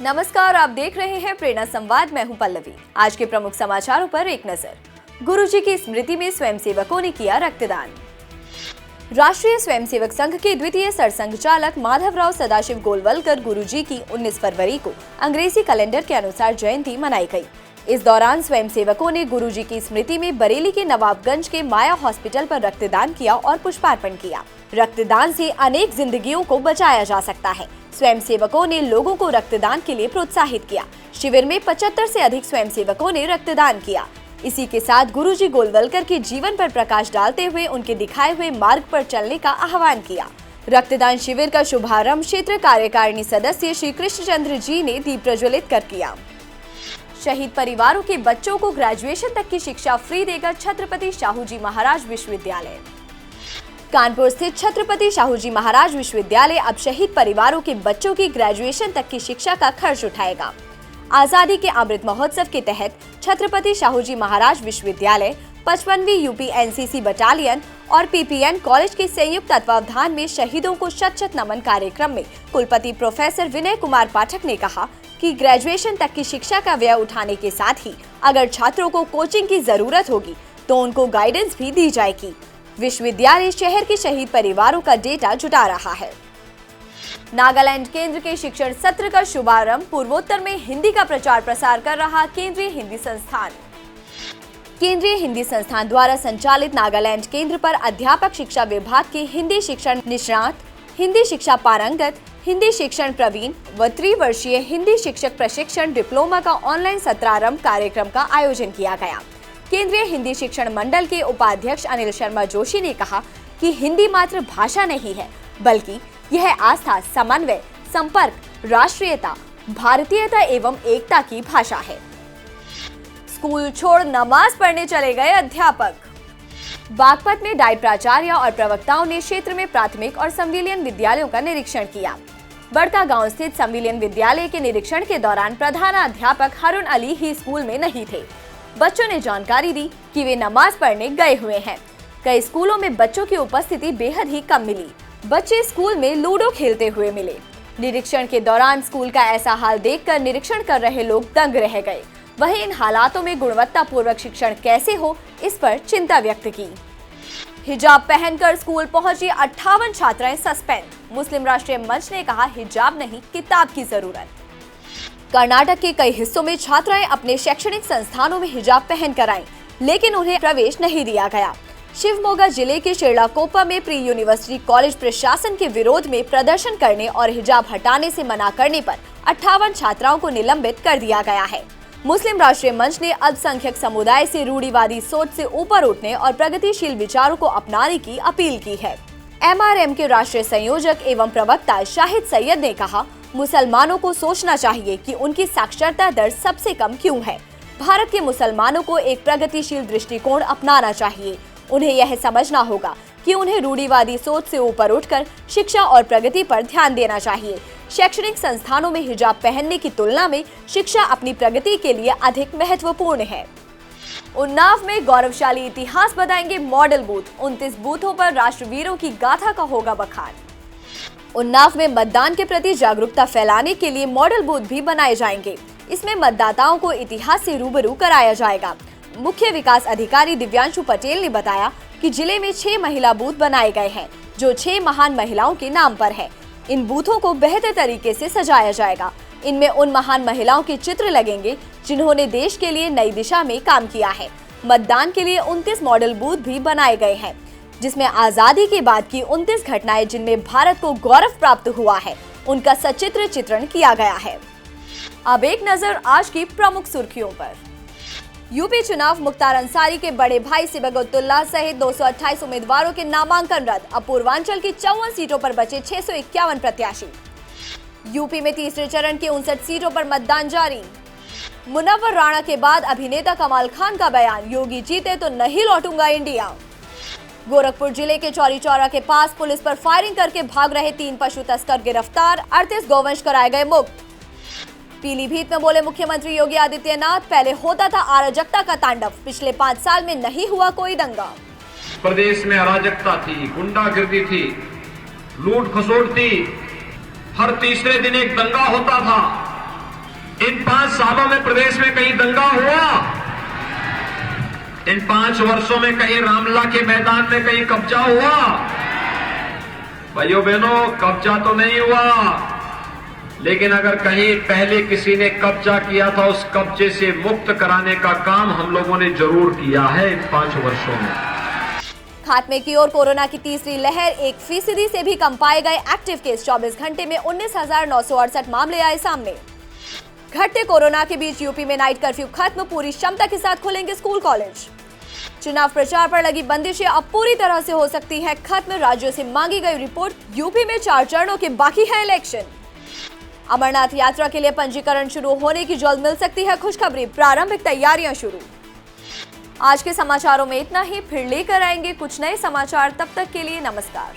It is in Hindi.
नमस्कार, आप देख रहे हैं प्रेरणा संवाद। मैं हूं पल्लवी। आज के प्रमुख समाचारों पर एक नजर। गुरुजी की स्मृति में स्वयंसेवकों ने किया रक्तदान। राष्ट्रीय स्वयंसेवक संघ के द्वितीय सरसंघचालक माधवराव सदाशिव गोलवलकर गुरुजी की 19 फरवरी को अंग्रेजी कैलेंडर के अनुसार जयंती मनाई गई। इस दौरान स्वयंसेवकों ने गुरुजी की स्मृति में बरेली के नवाबगंज के माया हॉस्पिटल पर रक्तदान किया और पुष्पार्पण किया। रक्तदान से अनेक जिंदगियों को बचाया जा सकता है। स्वयंसेवकों ने लोगों को रक्तदान के लिए प्रोत्साहित किया। शिविर में 75 से अधिक स्वयंसेवकों ने रक्तदान किया। इसी के साथ गुरुजी गोलवलकर के जीवन पर प्रकाश डालते हुए उनके दिखाए हुए मार्ग पर चलने का आह्वान किया। रक्तदान शिविर का शुभारंभ क्षेत्र कार्यकारिणी सदस्य श्री कृष्णचंद्र जी ने दीप प्रज्वलित कर किया। शहीद परिवारों के बच्चों को ग्रेजुएशन तक की शिक्षा फ्री देगा छत्रपति शाहूजी महाराज विश्वविद्यालय। कानपुर स्थित छत्रपति शाहूजी महाराज विश्वविद्यालय अब शहीद परिवारों के बच्चों की ग्रेजुएशन तक की शिक्षा का खर्च उठाएगा। आजादी के अमृत महोत्सव के तहत छत्रपति शाहूजी महाराज विश्वविद्यालय 55वीं यूपी एनसीसी बटालियन और पीपीएन कॉलेज के संयुक्त तत्वावधान में शहीदों को शत-शत नमन कार्यक्रम में कुलपति प्रोफेसर विनय कुमार पाठक ने कहा कि ग्रेजुएशन तक की शिक्षा का व्यय उठाने के साथ ही अगर छात्रों को कोचिंग की जरूरत होगी तो उनको गाइडेंस भी दी जाएगी। विश्वविद्यालय शहर के शहीद परिवारों का डेटा जुटा रहा है। नागालैंड केंद्र के शिक्षण सत्र का शुभारंभ। पूर्वोत्तर में हिंदी का प्रचार प्रसार कर रहा केंद्रीय हिंदी संस्थान। केंद्रीय हिंदी संस्थान द्वारा संचालित नागालैंड केंद्र पर अध्यापक शिक्षा विभाग के हिंदी शिक्षण निष्णात, हिंदी शिक्षा पारंगत, हिंदी शिक्षण प्रवीण व त्रिवर्षीय हिंदी शिक्षक प्रशिक्षण डिप्लोमा का ऑनलाइन सत्रारंभ कार्यक्रम का आयोजन किया गया। केंद्रीय हिंदी शिक्षण मंडल के उपाध्यक्ष अनिल शर्मा जोशी ने कहा कि हिंदी मात्र भाषा नहीं है, बल्कि यह आस्था, समन्वय, संपर्क, राष्ट्रीयता, भारतीयता एवं एकता की भाषा है। स्कूल छोड़ नमाज पढ़ने चले गए अध्यापक। बागपत में डाइट प्राचार्य और प्रवक्ताओं ने क्षेत्र में प्राथमिक और संविलियन विद्यालयों का निरीक्षण किया। बड़का गांव स्थित संविलियन विद्यालय के निरीक्षण के दौरान प्रधानाध्यापक हारून अली ही स्कूल में नहीं थे। बच्चों ने जानकारी दी कि वे नमाज पढ़ने गए हुए हैं। कई स्कूलों में बच्चों की उपस्थिति बेहद ही कम मिली। बच्चे स्कूल में लूडो खेलते हुए मिले। निरीक्षण के दौरान स्कूल का ऐसा हाल देखकर निरीक्षण कर रहे लोग दंग रह गए। वहीं इन हालातों में गुणवत्तापूर्वक शिक्षण कैसे हो, इस पर चिंता व्यक्त की। हिजाब पहनकर स्कूल पहुंची 58 छात्राएं सस्पेंड। मुस्लिम राष्ट्रीय मंच ने कहा, हिजाब नहीं, किताब की जरूरत। कर्नाटक के कई हिस्सों में छात्राएं अपने शैक्षणिक संस्थानों में हिजाब पहनकर आईं, लेकिन उन्हें प्रवेश नहीं दिया गया। शिवमोगा जिले के शिरलाकोप्पा में प्री यूनिवर्सिटी कॉलेज प्रशासन के विरोध में प्रदर्शन करने और हिजाब हटाने से मना करने पर 58 छात्राओं को निलंबित कर दिया गया है। मुस्लिम राष्ट्रीय मंच ने अल्पसंख्यक समुदाय से रूढ़िवादी सोच से ऊपर उठने और प्रगतिशील विचारों को अपनाने की अपील की है। एमआरएम के राष्ट्रीय संयोजक एवं प्रवक्ता शाहिद सैयद ने कहा, मुसलमानों को सोचना चाहिए कि उनकी साक्षरता दर सबसे कम क्यों है। भारत के मुसलमानों को एक प्रगतिशील दृष्टिकोण अपनाना चाहिए। उन्हें यह समझना होगा कि उन्हें रूढ़िवादी सोच से ऊपर उठकर शिक्षा और प्रगति पर ध्यान देना चाहिए। शैक्षणिक संस्थानों में हिजाब पहनने की तुलना में शिक्षा अपनी प्रगति के लिए अधिक महत्वपूर्ण है। उन्नाव में गौरवशाली इतिहास बताएंगे मॉडल बूथ। 29 बूथों पर राष्ट्रवीरों की गाथा का होगा बखान। उन्नाव में मतदान के प्रति जागरूकता फैलाने के लिए मॉडल बूथ भी बनाए जाएंगे। इसमें मतदाताओं को इतिहास से रूबरू कराया जाएगा। मुख्य विकास अधिकारी दिव्यांशु पटेल ने बताया कि जिले में 6 महिला बूथ बनाए गए हैं, जो 6 महान महिलाओं के नाम पर है। इन बूथों को बेहतर तरीके से सजाया जाएगा। इनमें उन महान महिलाओं के चित्र लगेंगे जिन्होंने देश के लिए नई दिशा में काम किया है। मतदान के लिए 29 मॉडल बूथ भी बनाए गए हैं, जिसमें आजादी के बाद की 29 घटनाएं जिनमें भारत को गौरव प्राप्त हुआ है, उनका सचित्र चित्रण किया गया है। अब एक नजर आज की प्रमुख सुर्खियों पर। यूपी चुनाव, मुख्तार अंसारी के बड़े भाई सिबगतुल्लाह सहित 228 उम्मीदवारों के नामांकन रद्द। अब पूर्वांचल की 54 सीटों पर बचे 651 प्रत्याशी। यूपी में तीसरे चरण की 59 सीटों पर मतदान जारी। मुनव्वर राणा के बाद अभिनेता कमाल खान का बयान, योगी जीते तो नहीं लौटूंगा इंडिया। गोरखपुर जिले के चौरी चौरा के पास पुलिस पर फायरिंग करके भाग रहे 3 पशु तस्कर गिरफ्तार। 38 गौवंश कराए गए मुक्त। पीलीभीत में बोले मुख्यमंत्री योगी आदित्यनाथ, पहले होता था अराजकता का तांडव, पिछले 5 साल में नहीं हुआ कोई दंगा। प्रदेश में अराजकता थी, गुंडागिर्दी थी, लूट खसोट थी, हर तीसरे दिन एक दंगा होता था। इन 5 सालों में प्रदेश में कहीं दंगा हुआ? इन 5 वर्षों में कहीं रामलला के मैदान में कहीं कब्जा हुआ? भाइयों बहनों, कब्जा तो नहीं हुआ, लेकिन अगर कहीं पहले किसी ने कब्जा किया था, उस कब्जे से मुक्त कराने का काम हम लोगों ने जरूर किया है इन 5 वर्षों में। खात्मे की ओर कोरोना की तीसरी लहर, 1% से भी कम पाए गए एक्टिव केस। 24 घंटे में 19,968 मामले आए सामने। घटते कोरोना के बीच यूपी में नाइट कर्फ्यू खत्म, पूरी क्षमता के साथ खुलेंगे स्कूल कॉलेज। चुनाव प्रचार पर लगी बंदिशें अब पूरी तरह से हो सकती है खत्म, राज्यों से मांगी गई रिपोर्ट। यूपी में 4 चरणों के बाकी है इलेक्शन। अमरनाथ यात्रा के लिए पंजीकरण शुरू होने की जल्द मिल सकती है खुशखबरी, प्रारंभिक तैयारियां शुरू। आज के समाचारों में इतना ही, फिर लेकर आएंगे कुछ नए समाचार, तब तक के लिए नमस्कार।